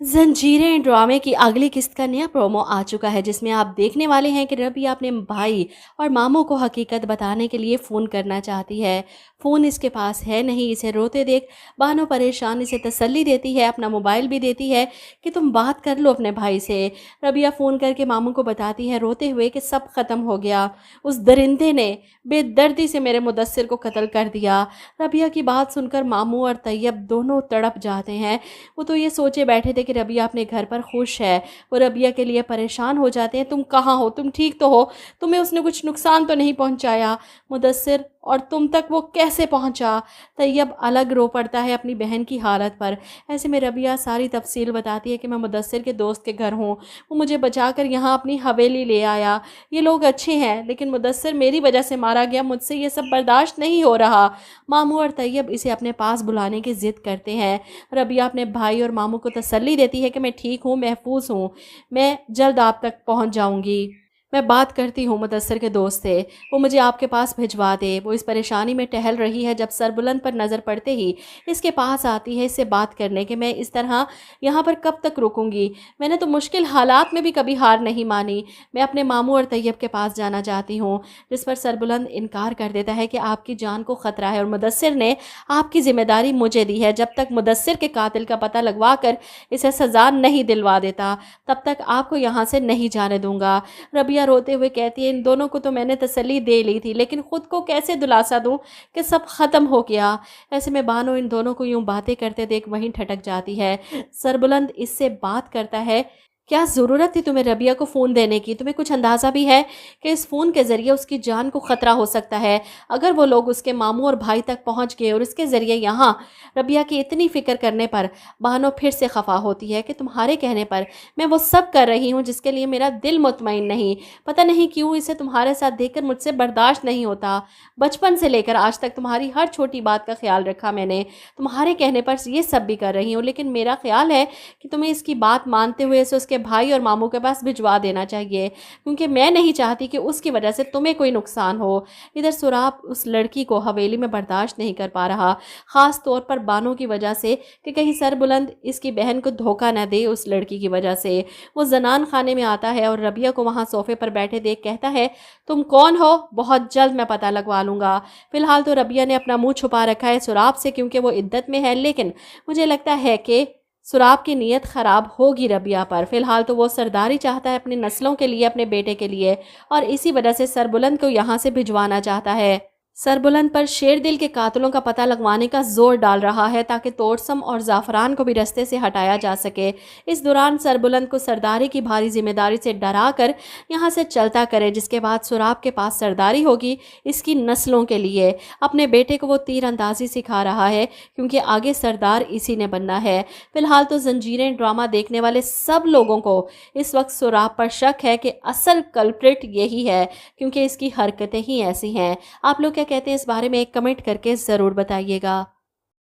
जंजीरें ड्रामे की अगली किस्त का नया प्रोमो आ चुका है, जिसमें आप देखने वाले हैं कि रबिया अपने भाई और मामू को हकीकत बताने के लिए फ़ोन करना चाहती है। फ़ोन इसके पास है नहीं। इसे रोते देख बानो परेशान इसे तसल्ली देती है, अपना मोबाइल भी देती है कि तुम बात कर लो अपने भाई से। रबिया फ़ोन करके मामू को बताती है रोते हुए कि सब ख़त्म हो गया, उस दरिंदे ने बेदर्दी से मेरे मुदस्सिर को कत्ल कर दिया। रबिया की बात सुनकर मामू और तैयब दोनों तड़प जाते हैं। वो तो ये सोचे बैठे थे कि रबिया अपने घर पर खुश है। वो रबिया के लिए परेशान हो जाते हैं, तुम कहाँ हो, तुम ठीक तो हो, तुम्हें उसने कुछ नुकसान तो नहीं पहुंचाया, मुदस्सिर और तुम तक वो कैसे पहुंचा। तैयब अलग रो पड़ता है अपनी बहन की हालत पर। ऐसे में रबिया सारी तफसील बताती है कि मैं मुदस्सिर के दोस्त के घर हूँ, वो मुझे बचाकर यहाँ अपनी हवेली ले आया, ये लोग अच्छे हैं, लेकिन मुदस्सिर मेरी वजह से मारा गया, मुझसे ये सब बर्दाश्त नहीं हो रहा। मामू और तैयब इसे अपने पास बुलाने की ज़िद करते हैं। रबिया अपने भाई और मामू को तसल्ली देती है कि मैं ठीक हूँ, महफूज हूँ, मैं जल्द आप तक पहुँच जाऊँगी। मैं बात करती हूँ मुदस्सिर के दोस्त से, वो मुझे आपके पास भिजवा दे। वो इस परेशानी में टहल रही है जब सरबुलंद पर नज़र पड़ते ही इसके पास आती है इससे बात करने कि मैं इस तरह यहाँ पर कब तक रुकूंगी, मैंने तो मुश्किल हालात में भी कभी हार नहीं मानी, मैं अपने मामू और तैयब के पास जाना चाहती हूँ। जिस पर सरबुलंद इनकार कर देता है कि आपकी जान को ख़तरा है और मुदस्सिर ने आपकी जिम्मेदारी मुझे दी है, जब तक मुदस्सिर के कातिल का पता लगवा कर इसे सज़ा नहीं दिलवा देता तब तक आपको यहाँ से नहीं जाने दूंगा। रबिया रोते हुए कहती है इन दोनों को तो मैंने तसल्ली दे ली थी, लेकिन खुद को कैसे दिलासा दूं कि सब ख़त्म हो गया। ऐसे में बानो इन दोनों को यूं बातें करते देख वहीं ठटक जाती है। सरबुलंद इससे बात करता है, क्या ज़रूरत थी तुम्हें रबिया को फ़ोन देने की? तुम्हें कुछ अंदाज़ा भी है कि इस फ़ोन के ज़रिए उसकी जान को ख़तरा हो सकता है? अगर वो लोग उसके मामू और भाई तक पहुंच गए और इसके ज़रिए यहाँ रबिया की इतनी फ़िक्र करने पर बानो फिर से खफा होती है कि तुम्हारे कहने पर मैं वो सब कर रही हूँ जिसके लिए मेरा दिल मुतमईन नहीं। पता नहीं क्यों इसे तुम्हारे साथ देखकर मुझसे बर्दाश्त नहीं होता। बचपन से लेकर आज तक तुम्हारी हर छोटी बात का ख्याल रखा मैंने, तुम्हारे कहने पर ये सब भी कर रही हूँ, लेकिन मेरा ख्याल है कि तुम्हें इसकी बात मानते हुए इसे उसके भाई और मामू के पास भिजवा देना चाहिए, क्योंकि मैं नहीं चाहती कि उसकी वजह से तुम्हें कोई नुकसान हो। इधर सुराब उस लड़की को हवेली में बर्दाश्त नहीं कर पा रहा, ख़ास तौर पर बानो की वजह से कि कहीं सरबुलंद इसकी बहन को धोखा न दे। उस लड़की की वजह से वो जनान खाने में आता है और रबिया को वहाँ सोफे पर बैठे देख कहता है तुम कौन हो, बहुत जल्द मैं पता लगवा लूँगा। फिलहाल तो रबिया ने अपना मुँह छुपा रखा है सुराब से, क्योंकि वो इद्दत में है, लेकिन मुझे लगता है कि सुराब की नीयत ख़राब होगी रबिया पर। फ़िलहाल तो वो सरदारी चाहता है अपनी नस्लों के लिए, अपने बेटे के लिए, और इसी वजह से सरबुलंद को यहाँ से भिजवाना चाहता है। सरबुलंद पर शेरदिल के कातलों का पता लगवाने का जोर डाल रहा है ताकि तोड़सम और ज़ाफ़रान को भी रास्ते से हटाया जा सके। इस दौरान सरबुलंद को सरदारी की भारी जिम्मेदारी से डरा कर यहाँ से चलता करे, जिसके बाद सुराब के पास सरदारी होगी इसकी नस्लों के लिए। अपने बेटे को वो तीरंदाजी सिखा रहा है, क्योंकि आगे सरदार इसी ने बनना है। फिलहाल तो जंजीरें ड्रामा देखने वाले सब लोगों को इस वक्त सुराब पर शक है कि असल कल्प्रिट यही है, क्योंकि इसकी हरकतें ही ऐसी हैं। आप लोग क्या कहते हैं इस बारे में एक कमेंट करके ज़रूर बताइएगा।